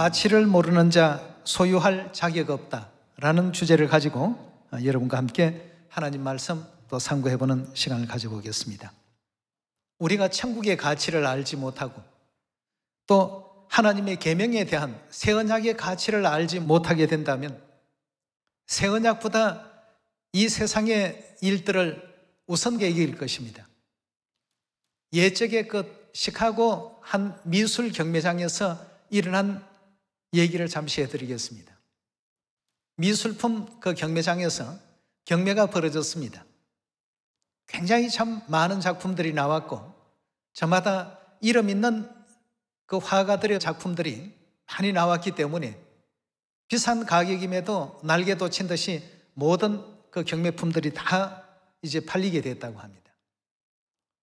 가치를 모르는 자 소유할 자격 없다라는 주제를 가지고 여러분과 함께 하나님 말씀 또 상고해보는 시간을 가져보겠습니다. 우리가 천국의 가치를 알지 못하고 또 하나님의 계명에 대한 새 언약의 가치를 알지 못하게 된다면 새 언약보다 이 세상의 일들을 우선 여길 것입니다. 예적의 시카고 한 미술 경매장에서 일어난 얘기를 잠시 해드리겠습니다. 미술품 경매장에서 경매가 벌어졌습니다. 굉장히 참 많은 작품들이 나왔고 저마다 이름 있는 화가들의 작품들이 많이 나왔기 때문에 비싼 가격임에도 날개도 친 듯이 모든 경매품들이 다 이제 팔리게 됐다고 합니다.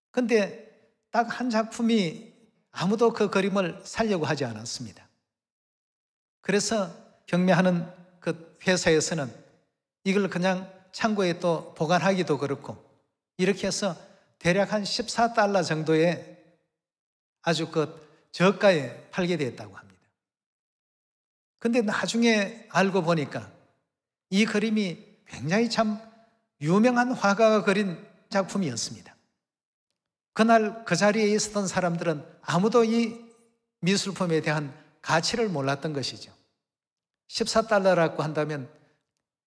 그런데 딱 한 작품이 아무도 그 그림을 사려고 하지 않았습니다. 그래서 경매하는 회사에서는 이걸 그냥 창고에 또 보관하기도 그렇고 이렇게 해서 대략 한 14달러 정도의 아주 저가에 팔게 됐다고 합니다. 근데 나중에 알고 보니까 이 그림이 굉장히 참 유명한 화가가 그린 작품이었습니다. 그날 그 자리에 있었던 사람들은 아무도 이 미술품에 대한 가치를 몰랐던 것이죠. 14달러라고 한다면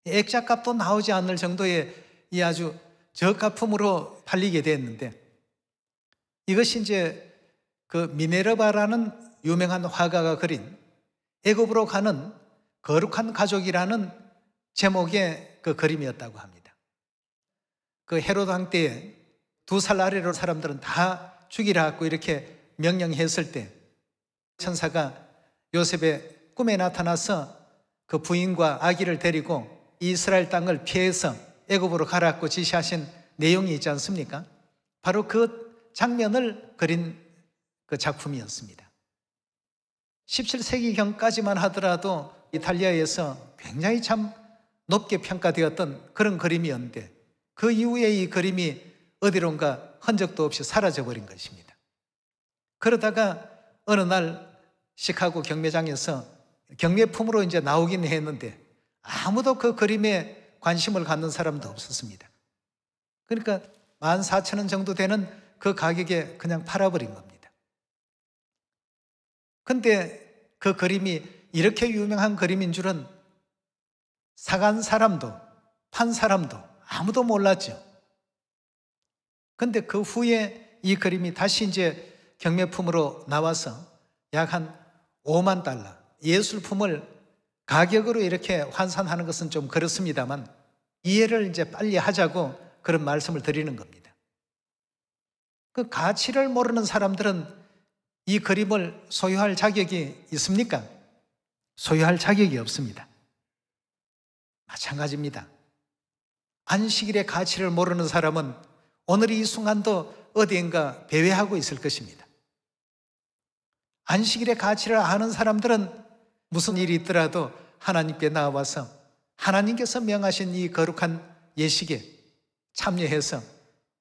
액자값도 나오지 않을 정도의 이 아주 저가품으로 팔리게 됐는데 이것이 이제 미네르바라는 유명한 화가가 그린 애굽으로 가는 거룩한 가족이라는 제목의 그림이었다고 합니다. 헤롯 왕 때에 2살 아래로 사람들은 다 죽이라고 이렇게 명령했을 때 천사가 요셉의 꿈에 나타나서 그 부인과 아기를 데리고 이스라엘 땅을 피해서 애굽으로 가라고 지시하신 내용이 있지 않습니까? 바로 그 장면을 그린 작품이었습니다. 17세기경까지만 하더라도 이탈리아에서 굉장히 참 높게 평가되었던 그런 그림이었는데 그 이후에 이 그림이 어디론가 흔적도 없이 사라져버린 것입니다. 그러다가 어느 날 시카고 경매장에서 경매품으로 이제 나오긴 했는데 아무도 그 그림에 관심을 갖는 사람도 없었습니다. 그러니까 14,000원 정도 되는 그 가격에 그냥 팔아버린 겁니다. 근데 그 그림이 이렇게 유명한 그림인 줄은 사간 사람도 판 사람도 아무도 몰랐죠. 근데 그 후에 이 그림이 다시 이제 경매품으로 나와서 약 한 5만 달러, 예술품을 가격으로 이렇게 환산하는 것은 좀 그렇습니다만 이해를 이제 빨리 하자고 그런 말씀을 드리는 겁니다. 그 가치를 모르는 사람들은 이 그림을 소유할 자격이 있습니까? 소유할 자격이 없습니다. 마찬가지입니다. 안식일의 가치를 모르는 사람은 오늘 이 순간도 어디엔가 배회하고 있을 것입니다. 안식일의 가치를 아는 사람들은 무슨 일이 있더라도 하나님께 나와서 하나님께서 명하신 이 거룩한 예식에 참여해서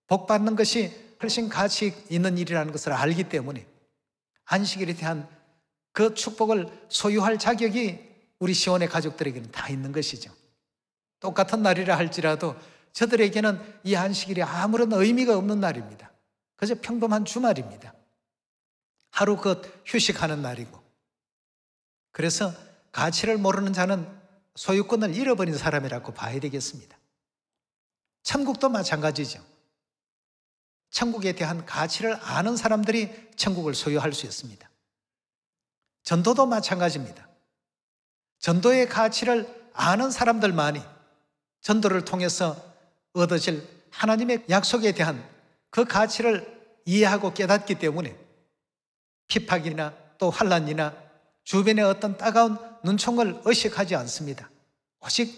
복받는 것이 훨씬 가치 있는 일이라는 것을 알기 때문에 안식일에 대한 그 축복을 소유할 자격이 우리 시온의 가족들에게는 다 있는 것이죠. 똑같은 날이라 할지라도 저들에게는 이 안식일이 아무런 의미가 없는 날입니다. 그저 평범한 주말입니다. 하루 휴식하는 날이고. 그래서 가치를 모르는 자는 소유권을 잃어버린 사람이라고 봐야 되겠습니다. 천국도 마찬가지죠. 천국에 대한 가치를 아는 사람들이 천국을 소유할 수 있습니다. 전도도 마찬가지입니다. 전도의 가치를 아는 사람들만이 전도를 통해서 얻어질 하나님의 약속에 대한 그 가치를 이해하고 깨닫기 때문에 핍박이나 또 환난이나 주변의 어떤 따가운 눈총을 의식하지 않습니다. 오직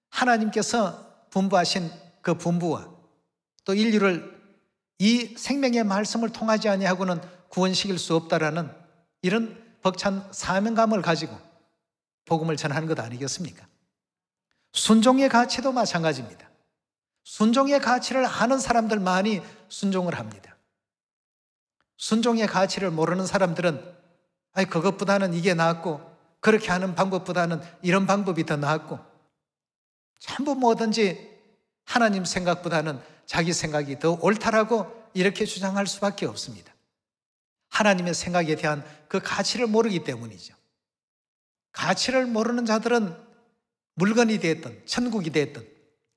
하나님께서 분부하신 그 분부와 또 인류를 이 생명의 말씀을 통하지 아니하고는 구원시킬 수 없다라는 이런 벅찬 사명감을 가지고 복음을 전하는 것 아니겠습니까? 순종의 가치도 마찬가지입니다. 순종의 가치를 아는 사람들만이 순종을 합니다. 순종의 가치를 모르는 사람들은 그것보다는 이게 낫고 그렇게 하는 방법보다는 이런 방법이 더 나았고, 전부 뭐든지 하나님 생각보다는 자기 생각이 더 옳다라고 이렇게 주장할 수밖에 없습니다. 하나님의 생각에 대한 그 가치를 모르기 때문이죠. 가치를 모르는 자들은 물건이 되었든 천국이 되었든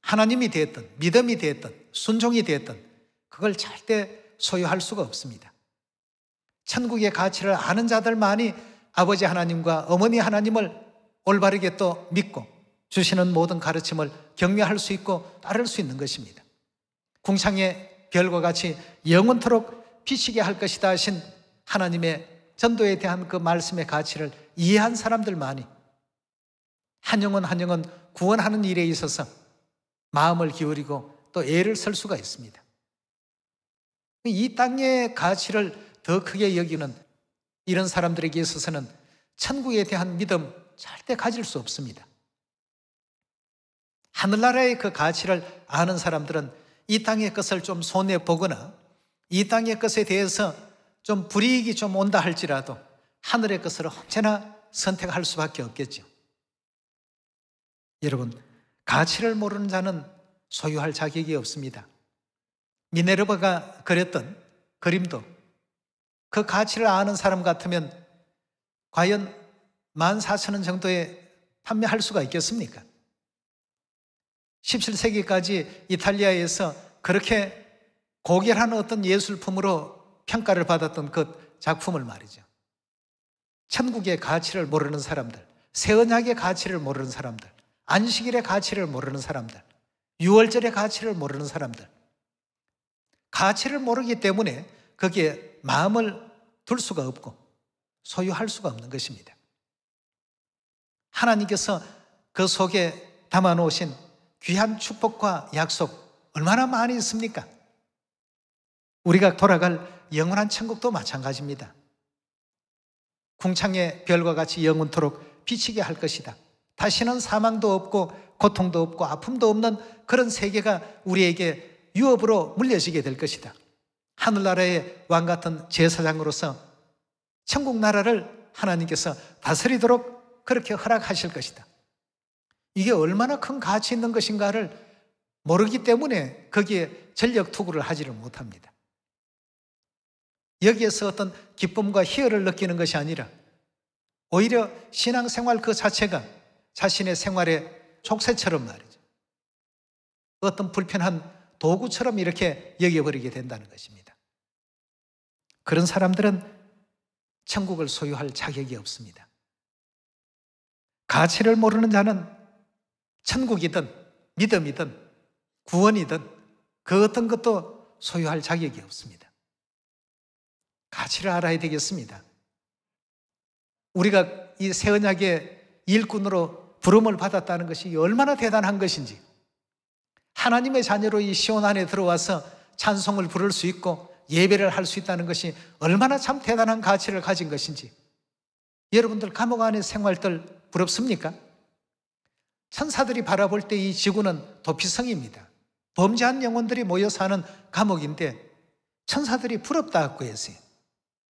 하나님이 되었든 믿음이 되었든 순종이 되었든 그걸 절대 소유할 수가 없습니다. 천국의 가치를 아는 자들만이 아버지 하나님과 어머니 하나님을 올바르게 또 믿고 주시는 모든 가르침을 경외할 수 있고 따를 수 있는 것입니다. 궁창의 별과 같이 영원토록 비치게 할 것이다 하신 하나님의 전도에 대한 그 말씀의 가치를 이해한 사람들만이 한 영혼 한 영혼 구원하는 일에 있어서 마음을 기울이고 또 애를 쓸 수가 있습니다. 이 땅의 가치를 더 크게 여기는 이런 사람들에게 있어서는 천국에 대한 믿음 절대 가질 수 없습니다. 하늘나라의 그 가치를 아는 사람들은 이 땅의 것을 좀 손해보거나 이 땅의 것에 대해서 좀 불이익이 좀 온다 할지라도 하늘의 것을 언제나 선택할 수밖에 없겠죠. 여러분, 가치를 모르는 자는 소유할 자격이 없습니다. 미네르바가 그렸던 그림도 그 가치를 아는 사람 같으면 과연 14,000원 정도에 판매할 수가 있겠습니까? 17세기까지 이탈리아에서 그렇게 고결한 어떤 예술품으로 평가를 받았던 그 작품을 말이죠. 천국의 가치를 모르는 사람들, 새 언약의 가치를 모르는 사람들, 안식일의 가치를 모르는 사람들, 유월절의 가치를 모르는 사람들, 가치를 모르기 때문에 거기에 마음을 둘 수가 없고 소유할 수가 없는 것입니다. 하나님께서 그 속에 담아놓으신 귀한 축복과 약속 얼마나 많이 있습니까? 우리가 돌아갈 영원한 천국도 마찬가지입니다. 궁창의 별과 같이 영원토록 비치게 할 것이다. 다시는 사망도 없고 고통도 없고 아픔도 없는 그런 세계가 우리에게 유업으로 물려지게 될 것이다. 하늘나라의 왕같은 제사장으로서 천국 나라를 하나님께서 다스리도록 그렇게 허락하실 것이다. 이게 얼마나 큰 가치 있는 것인가를 모르기 때문에 거기에 전력 투구를 하지를 못합니다. 여기에서 어떤 기쁨과 희열을 느끼는 것이 아니라 오히려 신앙생활 그 자체가 자신의 생활의 족쇄처럼 말이죠. 어떤 불편한 도구처럼 이렇게 여겨버리게 된다는 것입니다. 그런 사람들은 천국을 소유할 자격이 없습니다. 가치를 모르는 자는 천국이든 믿음이든 구원이든 그 어떤 것도 소유할 자격이 없습니다. 가치를 알아야 되겠습니다. 우리가 이 새 언약의 일꾼으로 부름을 받았다는 것이 얼마나 대단한 것인지, 하나님의 자녀로 이 시온 안에 들어와서 찬송을 부를 수 있고 예배를 할 수 있다는 것이 얼마나 참 대단한 가치를 가진 것인지, 여러분들 감옥 안의 생활들 부럽습니까? 천사들이 바라볼 때 이 지구는 도피성입니다. 범죄한 영혼들이 모여 사는 감옥인데 천사들이 부럽다고 했어요.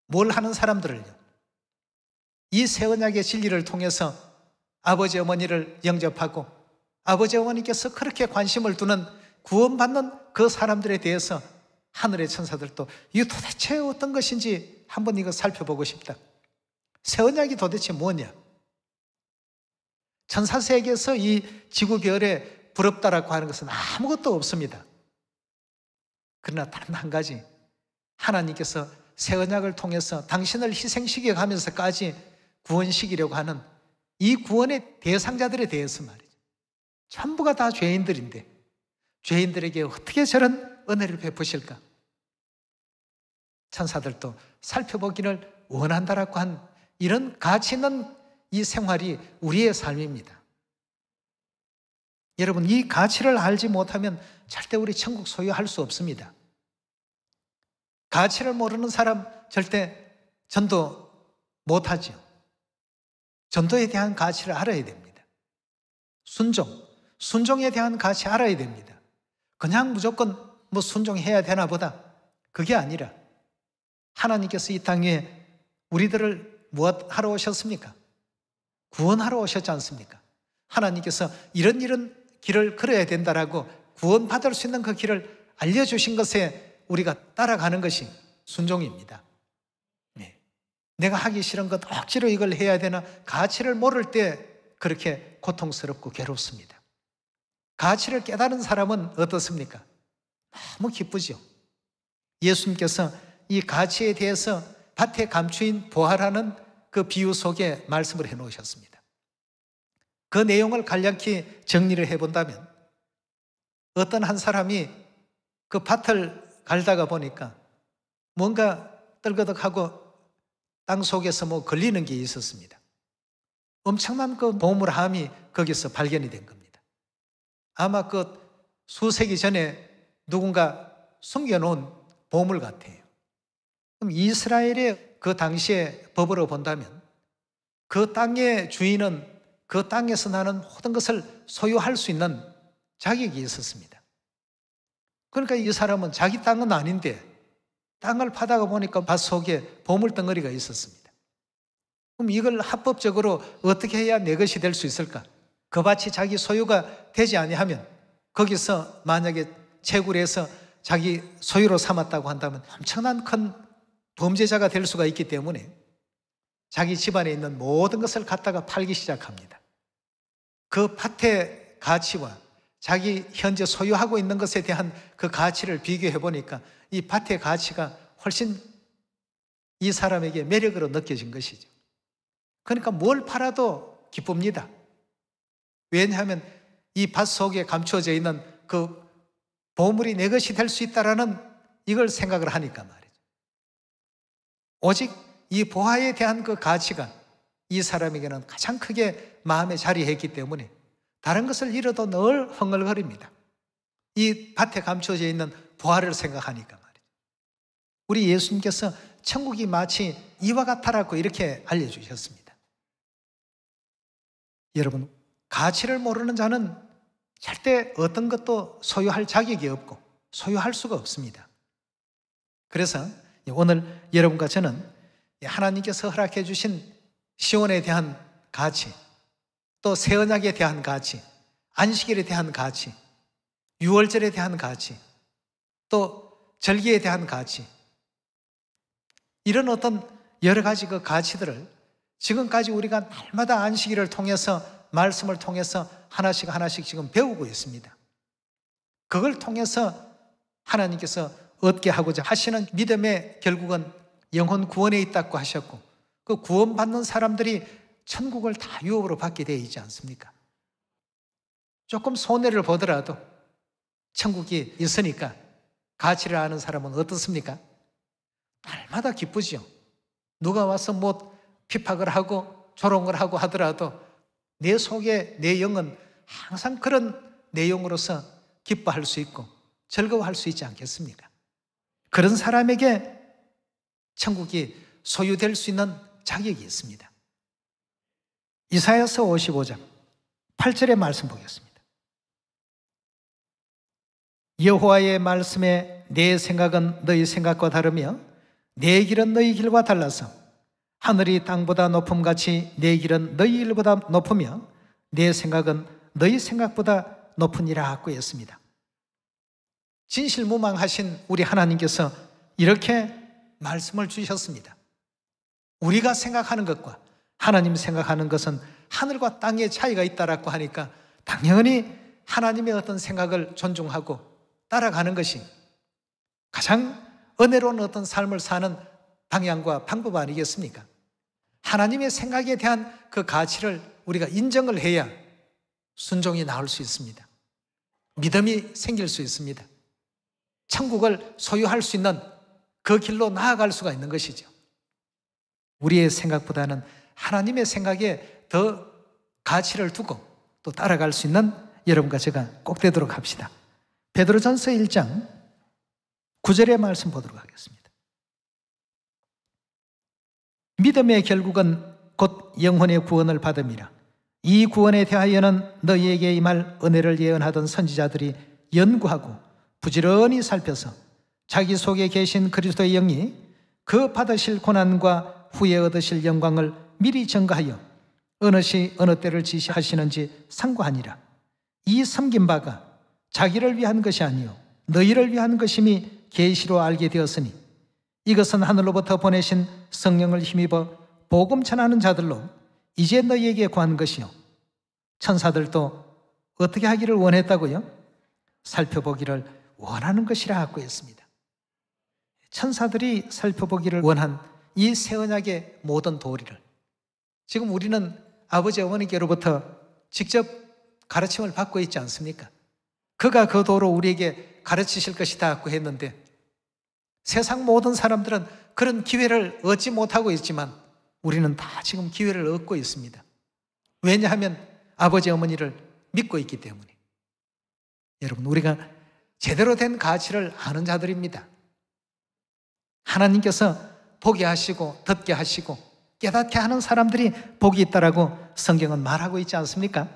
뭘 하는 사람들을요? 이 새 언약의 진리를 통해서 아버지 어머니를 영접하고 아버지 어머니께서 그렇게 관심을 두는 구원받는 그 사람들에 대해서 하늘의 천사들도 이게 도대체 어떤 것인지 한번 이거 살펴보고 싶다. 새 언약이 도대체 뭐냐? 천사 세계에서 이 지구별에 부럽다라고 하는 것은 아무것도 없습니다. 그러나 단 한 가지, 하나님께서 새 언약을 통해서 당신을 희생시켜 가면서까지 구원시키려고 하는 이 구원의 대상자들에 대해서 말이죠. 전부가 다 죄인들인데 죄인들에게 어떻게 저런 은혜를 베푸실까? 천사들도 살펴보기를 원한다라고 한 이런 가치 있는 이 생활이 우리의 삶입니다. 여러분, 이 가치를 알지 못하면 절대 우리 천국 소유할 수 없습니다. 가치를 모르는 사람 절대 전도 못하죠. 전도에 대한 가치를 알아야 됩니다. 순종에 대한 가치 알아야 됩니다. 그냥 무조건 뭐 순종해야 되나 보다, 그게 아니라 하나님께서 이 땅에 우리들을 무엇 하러 오셨습니까? 구원하러 오셨지 않습니까? 하나님께서 이런 길을 걸어야 된다라고 구원받을 수 있는 그 길을 알려주신 것에 우리가 따라가는 것이 순종입니다. 네. 내가 하기 싫은 것 억지로 이걸 해야 되나, 가치를 모를 때 그렇게 고통스럽고 괴롭습니다. 가치를 깨달은 사람은 어떻습니까? 너무 기쁘죠. 예수님께서 이 가치에 대해서 밭에 감추인 보화라는 그 비유 속에 말씀을 해놓으셨습니다. 그 내용을 간략히 정리를 해본다면, 어떤 한 사람이 그 밭을 갈다가 보니까 뭔가 떨거덕하고 땅 속에서 뭐 걸리는 게 있었습니다. 엄청난 그 보물함이 거기서 발견이 된 겁니다. 아마 그 수세기 전에 누군가 숨겨놓은 보물 같아요. 그럼 이스라엘의 그 당시의 법으로 본다면 그 땅의 주인은 그 땅에서 나는 모든 것을 소유할 수 있는 자격이 있었습니다. 그러니까 이 사람은 자기 땅은 아닌데 땅을 파다가 보니까 밭 속에 보물 덩어리가 있었습니다. 그럼 이걸 합법적으로 어떻게 해야 내 것이 될 수 있을까? 그 밭이 자기 소유가 되지 아니하면 거기서 만약에 채굴 해서 자기 소유로 삼았다고 한다면 엄청난 큰 범죄자가 될 수가 있기 때문에 자기 집안에 있는 모든 것을 갖다가 팔기 시작합니다. 그 밭의 가치와 자기 현재 소유하고 있는 것에 대한 그 가치를 비교해 보니까 이 밭의 가치가 훨씬 이 사람에게 매력으로 느껴진 것이죠. 그러니까 뭘 팔아도 기쁩니다. 왜냐하면 이 밭 속에 감추어져 있는 그 보물이 내 것이 될 수 있다라는 이걸 생각을 하니까 말이죠. 오직 이 보화에 대한 그 가치가 이 사람에게는 가장 크게 마음에 자리했기 때문에 다른 것을 잃어도 늘 흥얼거립니다. 이 밭에 감춰져 있는 보화를 생각하니까 말이죠. 우리 예수님께서 천국이 마치 이와 같다라고 이렇게 알려주셨습니다. 여러분, 가치를 모르는 자는 절대 어떤 것도 소유할 자격이 없고 소유할 수가 없습니다. 그래서 오늘 여러분과 저는 하나님께서 허락해 주신 시온에 대한 가치, 또 새 언약에 대한 가치, 안식일에 대한 가치, 유월절에 대한 가치, 또 절기에 대한 가치, 이런 어떤 여러 가지 그 가치들을 지금까지 우리가 날마다 안식일을 통해서, 말씀을 통해서 하나씩 지금 배우고 있습니다. 그걸 통해서 하나님께서 얻게 하고자 하시는 믿음의 결국은 영혼 구원에 있다고 하셨고, 그 구원받는 사람들이 천국을 다 유업으로 받게 되어 있지 않습니까? 조금 손해를 보더라도 천국이 있으니까 가치를 아는 사람은 어떻습니까? 날마다 기쁘죠. 누가 와서 뭐 핍박을 하고 조롱을 하고 하더라도 내 속에 내 영은 항상 그런 내용으로서 기뻐할 수 있고 즐거워할 수 있지 않겠습니까? 그런 사람에게 천국이 소유될 수 있는 자격이 있습니다. 이사야서 55장 8절의 말씀 보겠습니다. 여호와의 말씀에 내 생각은 너희 생각과 다르며 내 길은 너희 길과 달라서 하늘이 땅보다 높음같이 내 길은 너희 일보다 높으며 내 생각은 너희 생각보다 높으니라 하고 했습니다. 진실무망하신 우리 하나님께서 이렇게 말씀을 주셨습니다. 우리가 생각하는 것과 하나님 생각하는 것은 하늘과 땅의 차이가 있다라고 하니까 당연히 하나님의 어떤 생각을 존중하고 따라가는 것이 가장 은혜로운 어떤 삶을 사는 방향과 방법 아니겠습니까? 하나님의 생각에 대한 그 가치를 우리가 인정을 해야 순종이 나올 수 있습니다. 믿음이 생길 수 있습니다. 천국을 소유할 수 있는 그 길로 나아갈 수가 있는 것이죠. 우리의 생각보다는 하나님의 생각에 더 가치를 두고 또 따라갈 수 있는 여러분과 제가 꼭 되도록 합시다. 베드로전서 1장 9절의 말씀 보도록 하겠습니다. 믿음의 결국은 곧 영혼의 구원을 받음이라. 이 구원에 대하여는 너희에게 임할 은혜를 예언하던 선지자들이 연구하고 부지런히 살펴서 자기 속에 계신 그리스도의 영이 그 받으실 고난과 후에 얻으실 영광을 미리 증거하여 어느 시 어느 때를 지시하시는지 상고하니라. 이 섬긴 바가 자기를 위한 것이 아니요 너희를 위한 것임이 계시로 알게 되었으니 이것은 하늘로부터 보내신 성령을 힘입어 복음 전하는 자들로 이제 너희에게 구한 것이요 천사들도 어떻게 하기를 원했다고요? 살펴보기를 원하는 것이라 하고 했습니다. 천사들이 살펴보기를 원한 이 새 언약의 모든 도리를 지금 우리는 아버지 어머니께로부터 직접 가르침을 받고 있지 않습니까? 그가 그 도로 우리에게 가르치실 것이다 하고 했는데 세상 모든 사람들은 그런 기회를 얻지 못하고 있지만 우리는 다 지금 기회를 얻고 있습니다. 왜냐하면 아버지 어머니를 믿고 있기 때문에. 여러분, 우리가 제대로 된 가치를 아는 자들입니다. 하나님께서 보게 하시고 듣게 하시고 깨닫게 하는 사람들이 복이 있다라고 성경은 말하고 있지 않습니까?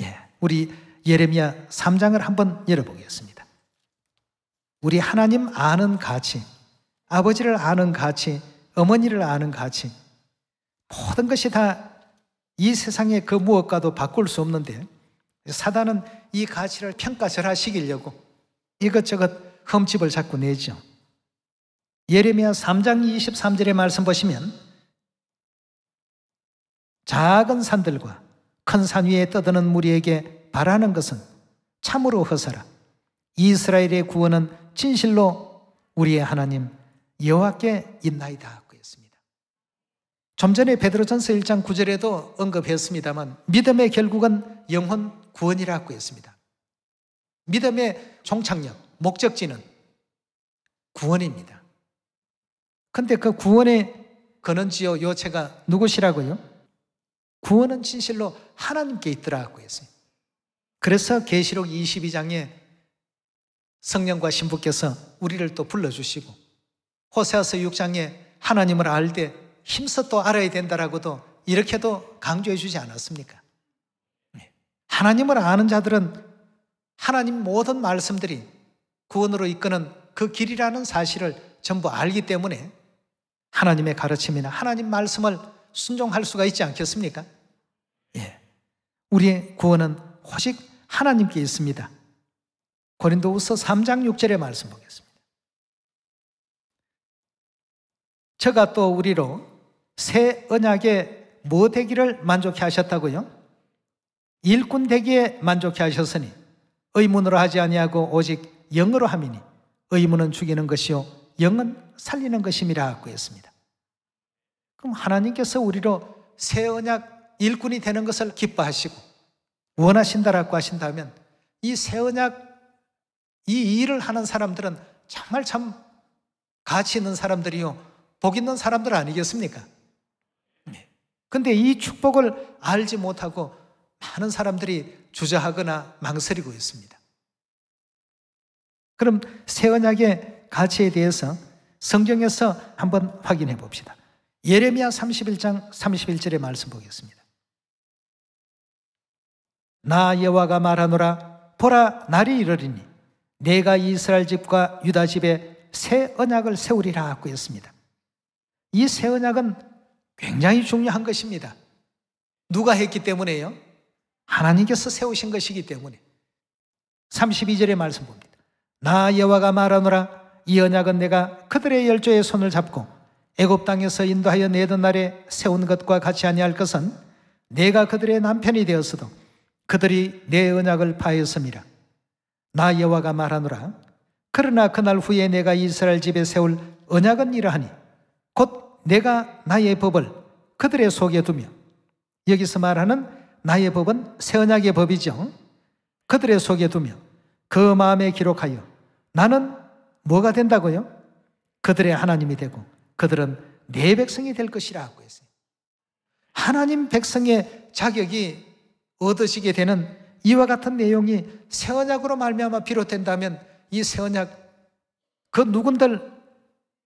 예, 우리 예레미야 3장을 한번 열어보겠습니다. 우리 하나님 아는 가치, 아버지를 아는 가치, 어머니를 아는 가치, 모든 것이 다 이 세상의 그 무엇과도 바꿀 수 없는데 사단은 이 가치를 평가절하시키려고 이것저것 흠집을 자꾸 내죠. 예레미야 3장 23절의 말씀 보시면 작은 산들과 큰 산 위에 떠드는 무리에게 바라는 것은 참으로 허사라. 이스라엘의 구원은 진실로 우리의 하나님 여호와께 있나이다 하고 했습니다. 좀 전에 베드로전서 1장 9절에도 언급했습니다만 믿음의 결국은 영혼 구원이라고 했습니다. 믿음의 종착역, 목적지는 구원입니다. 그런데 그 구원의 근원지요 요체가 누구시라고요? 구원은 진실로 하나님께 있더라고 했어요. 그래서 계시록 22장에 성령과 신부께서 우리를 또 불러주시고 호세아서 6장에 하나님을 알 때 힘써 또 알아야 된다라고도 이렇게도 강조해 주지 않았습니까? 하나님을 아는 자들은 하나님 모든 말씀들이 구원으로 이끄는 그 길이라는 사실을 전부 알기 때문에 하나님의 가르침이나 하나님 말씀을 순종할 수가 있지 않겠습니까? 예. 우리의 구원은 오직 하나님께 있습니다. 고린도후서 3장 6절의 말씀 보겠습니다. 저가 또 우리로 새 언약에 뭐 되기를 만족해 하셨다고요? 일꾼 되기에 만족해 하셨으니 의문으로 하지 아니하고 오직 영으로 함이니 의문은 죽이는 것이요 영은 살리는 것임이라 하고 했습니다. 그럼 하나님께서 우리로 새 언약 일꾼이 되는 것을 기뻐하시고 원하신다라고 하신다면 이 새 언약 이 일을 하는 사람들은 정말 참 가치 있는 사람들이요 복 있는 사람들 아니겠습니까? 그런데 이 축복을 알지 못하고 많은 사람들이 주저하거나 망설이고 있습니다. 그럼 새 언약의 가치에 대해서 성경에서 한번 확인해 봅시다. 예레미야 31장 31절의 말씀 보겠습니다. 나 여호와가 말하노라 보라 날이 이르리니 내가 이스라엘 집과 유다 집에 새 언약을 세우리라 하고 했습니다. 이 새 언약은 굉장히 중요한 것입니다. 누가 했기 때문에요? 하나님께서 세우신 것이기 때문에. 32절의 말씀 봅니다. 나 여호와가 말하노라 이 언약은 내가 그들의 열조의 손을 잡고 애굽 땅에서 인도하여 내던 날에 세운 것과 같이 아니할 것은 내가 그들의 남편이 되었어도 그들이 내 언약을 파했음이라. 나 여호와가 말하노라 그러나 그날 후에 내가 이스라엘 집에 세울 언약은 이러하니 곧 내가 나의 법을 그들의 속에 두며, 여기서 말하는 나의 법은 새 언약의 법이죠. 그들의 속에 두며 그 마음에 기록하여 나는 뭐가 된다고요? 그들의 하나님이 되고 그들은 내 백성이 될 것이라 하고 했어요. 하나님 백성의 자격이 얻으시게 되는 이와 같은 내용이 새 언약으로 말미암아 비롯된다면 이 새 언약 그 누군들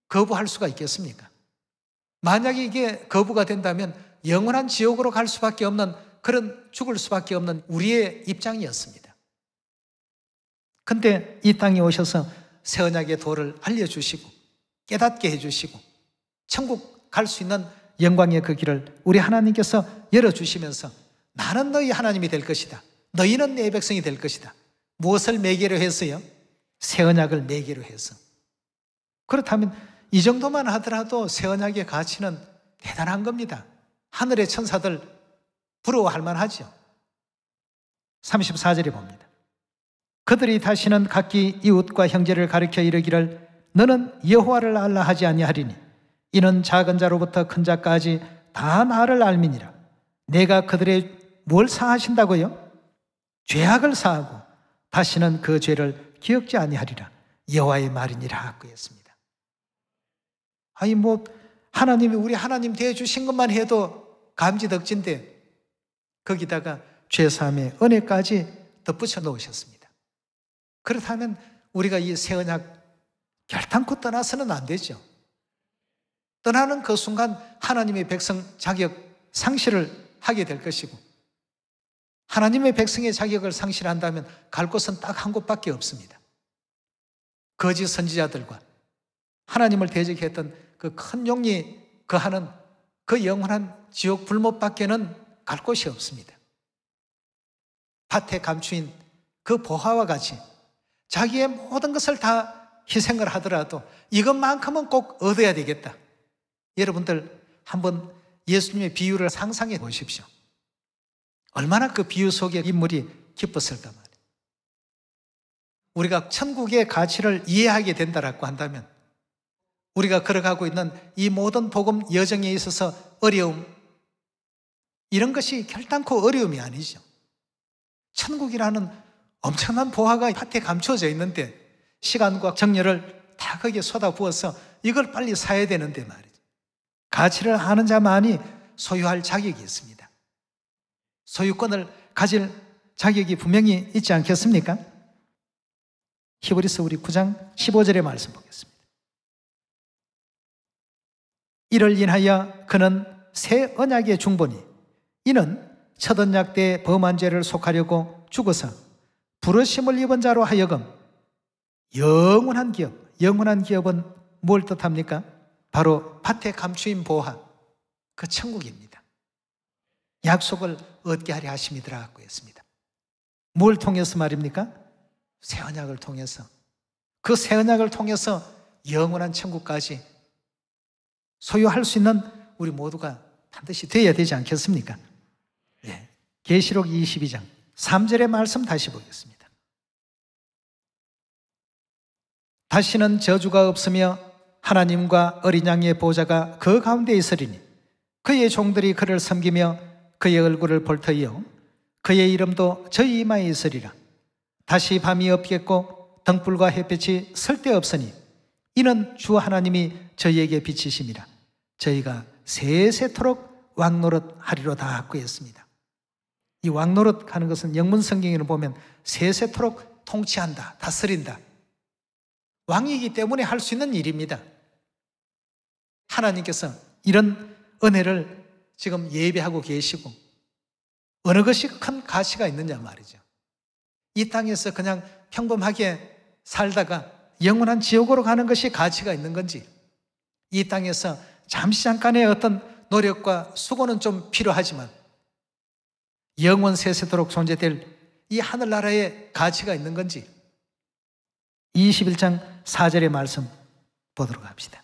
거부할 수가 있겠습니까? 만약에 이게 거부가 된다면 영원한 지옥으로 갈 수밖에 없는 그런 죽을 수밖에 없는 우리의 입장이었습니다. 근데 이 땅에 오셔서 새 언약의 도를 알려주시고 깨닫게 해주시고 천국 갈 수 있는 영광의 그 길을 우리 하나님께서 열어주시면서 나는 너희 하나님이 될 것이다. 너희는 내 백성이 될 것이다. 무엇을 매개로 했어요? 새 언약을 매개로 해서. 그렇다면 이 정도만 하더라도 새 언약의 가치는 대단한 겁니다. 하늘의 천사들 부러워할 만하죠. 34절에 봅니다. 그들이 다시는 각기 이웃과 형제를 가리켜 이르기를 너는 여호와를 알라 하지 아니하리니 이는 작은 자로부터 큰 자까지 다 나를 알미니라. 내가 그들의 뭘 사하신다고요? 죄악을 사하고 다시는 그 죄를 기억지 아니하리라. 여호와의 말이니라 그랬습니다. 아니 하나님이 우리 하나님 대해주신 것만 해도 감지덕진데 거기다가 죄사함의 은혜까지 덧붙여 놓으셨습니다. 그렇다면 우리가 이 새 언약 결단코 떠나서는 안 되죠. 떠나는 그 순간 하나님의 백성 자격 상실을 하게 될 것이고 하나님의 백성의 자격을 상실한다면 갈 곳은 딱 한 곳밖에 없습니다. 거짓 선지자들과 하나님을 대적했던 그 큰 용이 거하는 그 영원한 지옥 불못밖에는 갈 곳이 없습니다. 밭에 감추인 그 보화와 같이 자기의 모든 것을 다 희생을 하더라도 이것만큼은 꼭 얻어야 되겠다. 여러분들 한번 예수님의 비유를 상상해 보십시오. 얼마나 그 비유 속의 인물이 기뻤을까 말이에요. 우리가 천국의 가치를 이해하게 된다라고 한다면 우리가 걸어가고 있는 이 모든 복음 여정에 있어서 어려움, 이런 것이 결단코 어려움이 아니죠. 천국이라는 엄청난 보화가 밭에 감춰져 있는데 시간과 정열을 다 거기에 쏟아부어서 이걸 빨리 사야 되는데 말이죠. 가치를 아는 자만이 소유할 자격이 있습니다. 소유권을 가질 자격이 분명히 있지 않겠습니까? 히브리서 우리 9장 15절의 말씀 보겠습니다. 이를 인하여 그는 새 언약의 중보니 이는 첫 언약 때 범한 죄를 속하려고 죽어서 부르심을 입은 자로 하여금 영원한 기업, 영원한 기업은 뭘 뜻합니까? 바로 밭에 감추인 보화, 그 천국입니다. 약속을 얻게 하려 하심이더라고 했습니다. 뭘 통해서 말입니까? 새 언약을 통해서. 그 새 언약을 통해서 영원한 천국까지 소유할 수 있는 우리 모두가 반드시 되어야 되지 않겠습니까? 네. 계시록 22장 3절의 말씀 다시 보겠습니다. 다시는 저주가 없으며 하나님과 어린 양의 보좌가 그 가운데 있으리니 그의 종들이 그를 섬기며 그의 얼굴을 볼 터이요 그의 이름도 저희 이마에 있으리라. 다시 밤이 없겠고 등불과 햇빛이 쓸데없으니 이는 주 하나님이 저희에게 비치심이라. 저희가 세세토록 왕노릇 하리로다 그랬습니다. 이 왕노릇 하는 것은 영문 성경에는 보면 세세토록 통치한다, 다스린다. 왕이기 때문에 할 수 있는 일입니다. 하나님께서 이런 은혜를 지금 예배하고 계시고 어느 것이 큰 가치가 있느냐 말이죠. 이 땅에서 그냥 평범하게 살다가 영원한 지옥으로 가는 것이 가치가 있는 건지, 이 땅에서 잠시 잠깐의 어떤 노력과 수고는 좀 필요하지만 영원 세세도록 존재될 이 하늘나라의 가치가 있는 건지, 21장 4절의 말씀 보도록 합시다.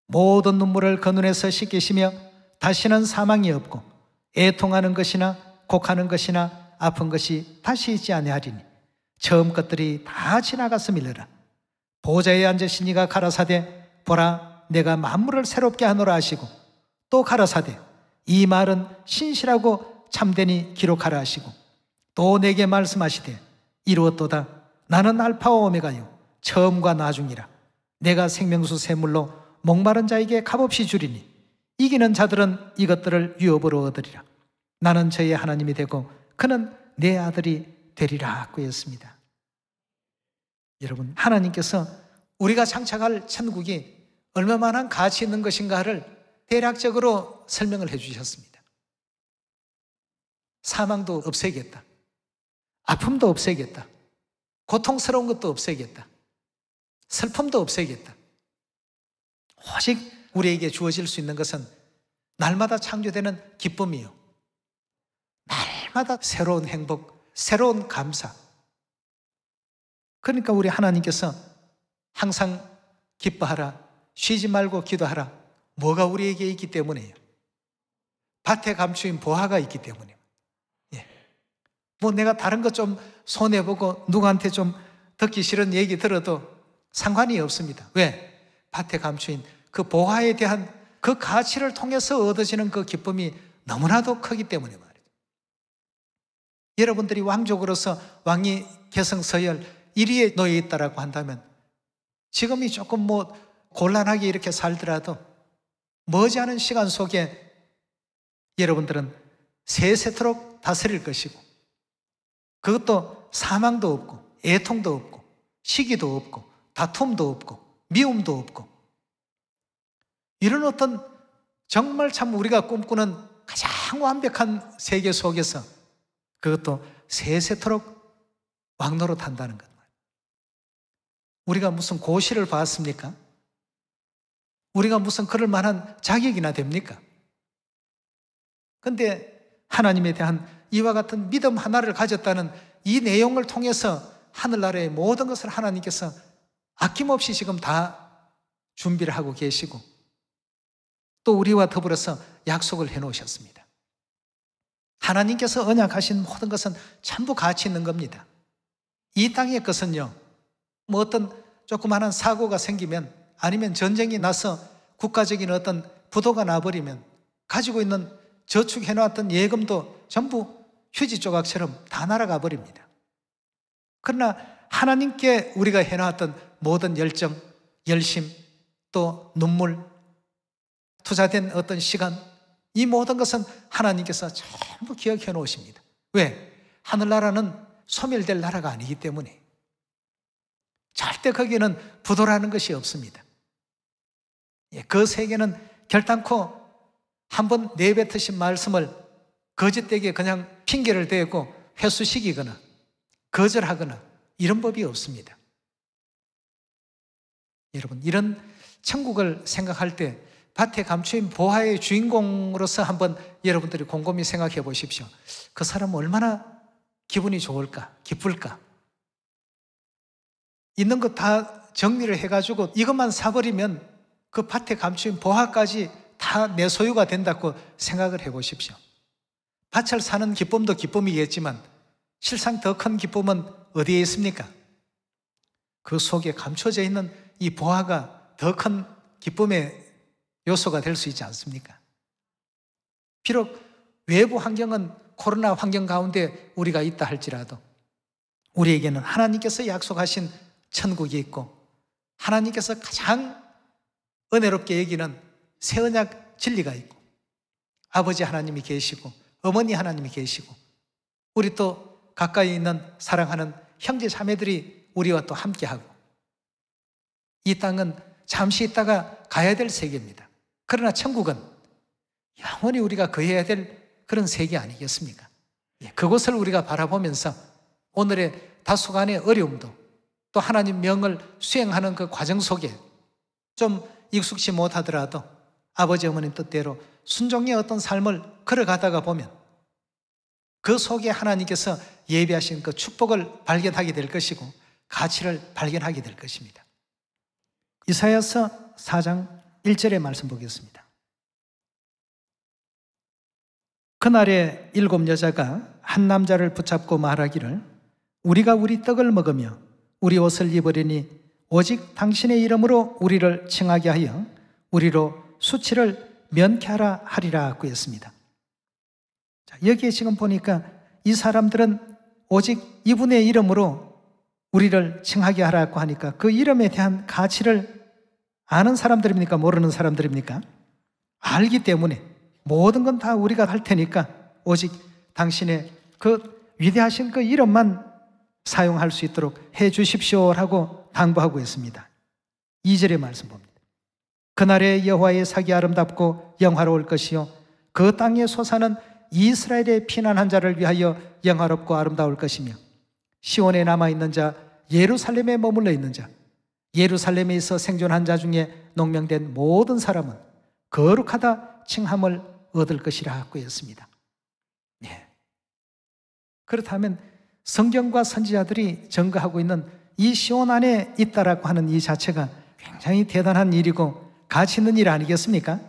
모든 눈물을 그 눈에서 씻기시며 다시는 사망이 없고 애통하는 것이나 곡하는 것이나 아픈 것이 다시 있지 아니하리니 처음 것들이 다 지나갔음이니라. 보좌에 앉으신 이가 가라사대 보라 내가 만물을 새롭게 하노라 하시고 또 가라사대 이 말은 신실하고 참되니 기록하라 하시고 또 내게 말씀하시되 이루었도다. 나는 알파와 오메가요 처음과 나중이라. 내가 생명수 샘물로 목마른 자에게 값없이 주리니 이기는 자들은 이것들을 유업으로 얻으리라. 나는 저의 하나님이 되고 그는 내 아들이 되리라 그였습니다. 여러분, 하나님께서 우리가 장착할 천국이 얼마만한 가치 있는 것인가를 대략적으로 설명을 해 주셨습니다. 사망도 없애겠다. 아픔도 없애겠다. 고통스러운 것도 없애겠다. 슬픔도 없애겠다. 오직 우리에게 주어질 수 있는 것은 날마다 창조되는 기쁨이요, 날마다 새로운 행복, 새로운 감사. 그러니까 우리 하나님께서 항상 기뻐하라, 쉬지 말고 기도하라. 뭐가 우리에게 있기 때문에요? 밭에 감추인 보화가 있기 때문에. 예. 뭐 내가 다른 것 좀 손해보고 누구한테 좀 듣기 싫은 얘기 들어도 상관이 없습니다. 왜? 밭에 감추인 그 보화에 대한 그 가치를 통해서 얻어지는 그 기쁨이 너무나도 크기 때문에 말이죠. 여러분들이 왕족으로서 왕위 계승 서열 1위에 놓여 있다라고 한다면 지금이 조금 뭐 곤란하게 이렇게 살더라도 머지않은 시간 속에 여러분들은 세세토록 다스릴 것이고, 그것도 사망도 없고 애통도 없고 시기도 없고 다툼도 없고 미움도 없고, 이런 어떤 정말 참 우리가 꿈꾸는 가장 완벽한 세계 속에서 그것도 세세토록 왕노릇한다는 것. 우리가 무슨 고시를 봤습니까? 우리가 무슨 그럴 만한 자격이나 됩니까? 근데 하나님에 대한 이와 같은 믿음 하나를 가졌다는 이 내용을 통해서 하늘나라의 모든 것을 하나님께서 아낌없이 지금 다 준비를 하고 계시고, 또 우리와 더불어서 약속을 해놓으셨습니다. 하나님께서 언약하신 모든 것은 전부 가치 있는 겁니다. 이 땅의 것은요, 뭐 어떤 조그마한 사고가 생기면, 아니면 전쟁이 나서 국가적인 어떤 부도가 나버리면 가지고 있는 저축해놓았던 예금도 전부 휴지 조각처럼 다 날아가 버립니다. 그러나 하나님께 우리가 해놓았던 모든 열정, 열심, 또 눈물, 투자된 어떤 시간, 이 모든 것은 하나님께서 전부 기억해 놓으십니다. 왜? 하늘나라는 소멸될 나라가 아니기 때문에. 절대 거기에는 부도라는 것이 없습니다. 그 세계는 결단코 한번 내뱉으신 말씀을 거짓되게 그냥 핑계를 대고 회수시키거나 거절하거나 이런 법이 없습니다. 여러분, 이런 천국을 생각할 때 밭에 감추인 보화의 주인공으로서 한번 여러분들이 곰곰이 생각해 보십시오. 그 사람은 얼마나 기분이 좋을까, 기쁠까? 있는 것 다 정리를 해가지고 이것만 사버리면 그 밭에 감추인 보화까지 다 내 소유가 된다고 생각을 해보십시오. 밭을 사는 기쁨도 기쁨이겠지만 실상 더 큰 기쁨은 어디에 있습니까? 그 속에 감춰져 있는 이 보화가 더 큰 기쁨의 요소가 될 수 있지 않습니까? 비록 외부 환경은 코로나 환경 가운데 우리가 있다 할지라도 우리에게는 하나님께서 약속하신 천국이 있고, 하나님께서 가장 은혜롭게 여기는 새 언약 진리가 있고, 아버지 하나님이 계시고 어머니 하나님이 계시고, 우리 또 가까이 있는 사랑하는 형제 자매들이 우리와 또 함께하고, 이 땅은 잠시 있다가 가야 될 세계입니다. 그러나 천국은 영원히 우리가 거해야 될 그런 세계 아니겠습니까? 그곳을 우리가 바라보면서 오늘의 다소간의 어려움도, 또 하나님 명을 수행하는 그 과정 속에 좀 익숙치 못하더라도 아버지 어머니 뜻대로 순종의 어떤 삶을 걸어가다가 보면 그 속에 하나님께서 예비하신 그 축복을 발견하게 될 것이고 가치를 발견하게 될 것입니다. 이사야서 4장 1절의 말씀 보겠습니다. 그날에 7 여자가 한 남자를 붙잡고 말하기를 우리가 우리 떡을 먹으며 우리 옷을 입으리니 오직 당신의 이름으로 우리를 칭하게 하여 우리로 수치를 면케하라 하리라 그랬습니다. 자, 여기에 지금 보니까 이 사람들은 오직 이분의 이름으로 우리를 칭하게 하라고 하니까 그 이름에 대한 가치를 아는 사람들입니까? 모르는 사람들입니까? 알기 때문에 모든 건 다 우리가 할 테니까 오직 당신의 그 위대하신 그 이름만 사용할 수 있도록 해 주십시오라고 당부하고 있습니다. 2절의 말씀 봅니다. 그날에 여호와의 sak이 아름답고 영화로울 것이요 그 땅의 소사는 이스라엘의 피난한 자를 위하여 영화롭고 아름다울 것이며 시온에 남아있는 자, 예루살렘에 머물러 있는 자, 예루살렘에 있어 생존한 자 중에 농명된 모든 사람은 거룩하다 칭함을 얻을 것이라고 했습니다. 예. 그렇다면 성경과 선지자들이 증거하고 있는 이 시온 안에 있다라고 하는 이 자체가 굉장히 대단한 일이고 가치 있는 일 아니겠습니까?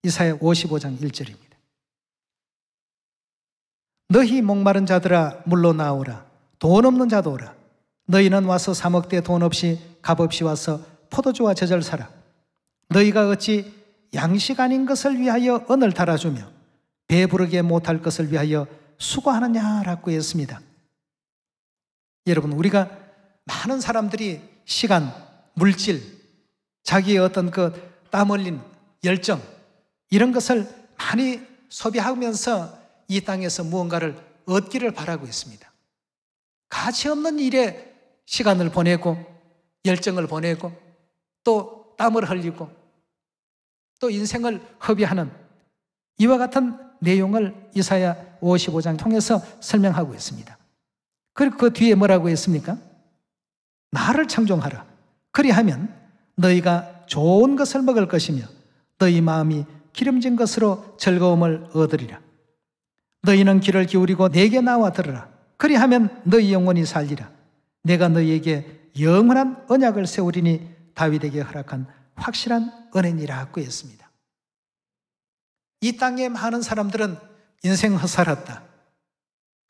이사야 55장 1절입니다. 너희 목마른 자들아 물러나오라. 돈 없는 자도 오라. 너희는 와서 사 먹되 돈 없이 값 없이 와서 포도주와 젖을 사라. 너희가 어찌 양식 아닌 것을 위하여 은을 달아주며 배부르게 못할 것을 위하여 수고하느냐라고 했습니다. 여러분, 우리가 많은 사람들이 시간, 물질, 자기의 어떤 그 땀 흘린 열정 이런 것을 많이 소비하면서 이 땅에서 무언가를 얻기를 바라고 있습니다. 가치 없는 일에 시간을 보내고 열정을 보내고 또 땀을 흘리고 또 인생을 허비하는 이와 같은 내용을 이사야 55장 통해서 설명하고 있습니다. 그리고 그 뒤에 뭐라고 했습니까? 나를 창종하라. 그리하면 너희가 좋은 것을 먹을 것이며 너희 마음이 기름진 것으로 즐거움을 얻으리라. 너희는 귀를 기울이고 내게 나와 들으라. 그리하면 너희 영혼이 살리라. 내가 너희에게 영원한 언약을 세우리니 다윗에게 허락한 확실한 은혜니라고 했습니다. 이 땅에 많은 사람들은 인생 헛살았다,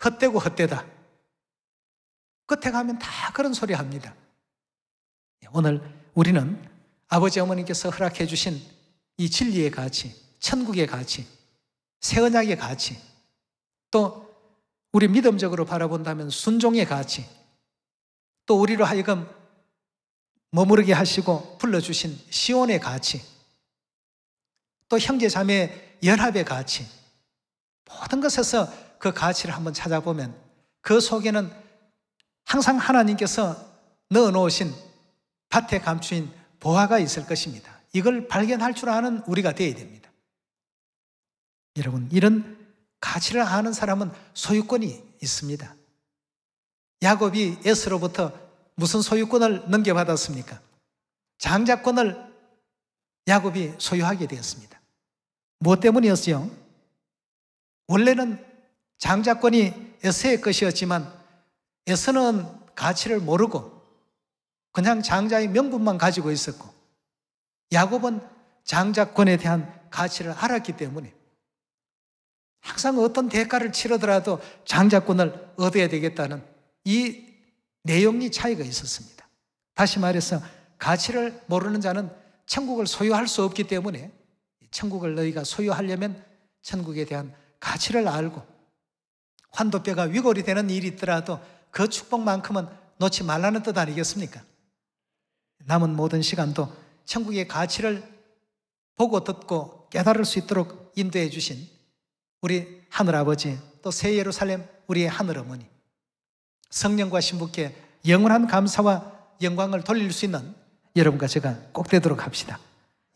헛되고 헛되다, 끝에 가면 다 그런 소리 합니다. 오늘 우리는 아버지 어머니께서 허락해 주신 이 진리의 가치, 천국의 가치, 새 언약의 가치, 또 우리 믿음적으로 바라본다면 순종의 가치, 또 우리로 하여금 머무르게 하시고 불러주신 시온의 가치, 또 형제 자매 연합의 가치, 모든 것에서 그 가치를 한번 찾아보면 그 속에는 항상 하나님께서 넣어놓으신 밭에 감추인 보화가 있을 것입니다. 이걸 발견할 줄 아는 우리가 되어야 됩니다. 여러분, 이런 가치를 아는 사람은 소유권이 있습니다. 야곱이 에서로부터 무슨 소유권을 넘겨받았습니까? 장자권을 야곱이 소유하게 되었습니다. 무엇 때문이었어요? 원래는 장자권이 에서의 것이었지만 에서는 가치를 모르고 그냥 장자의 명분만 가지고 있었고 야곱은 장자권에 대한 가치를 알았기 때문에 항상 어떤 대가를 치르더라도 장자권을 얻어야 되겠다는 이 내용이 차이가 있었습니다. 다시 말해서 가치를 모르는 자는 천국을 소유할 수 없기 때문에 천국을 너희가 소유하려면 천국에 대한 가치를 알고 환도뼈가 위골이 되는 일이 있더라도 그 축복만큼은 놓지 말라는 뜻 아니겠습니까? 남은 모든 시간도 천국의 가치를 보고 듣고 깨달을 수 있도록 인도해 주신 우리 하늘아버지, 또 새 예루살렘 우리의 하늘어머니, 성령과 신부께 영원한 감사와 영광을 돌릴 수 있는 여러분과 제가 꼭 되도록 합시다.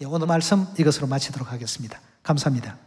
오늘 말씀 이것으로 마치도록 하겠습니다. 감사합니다.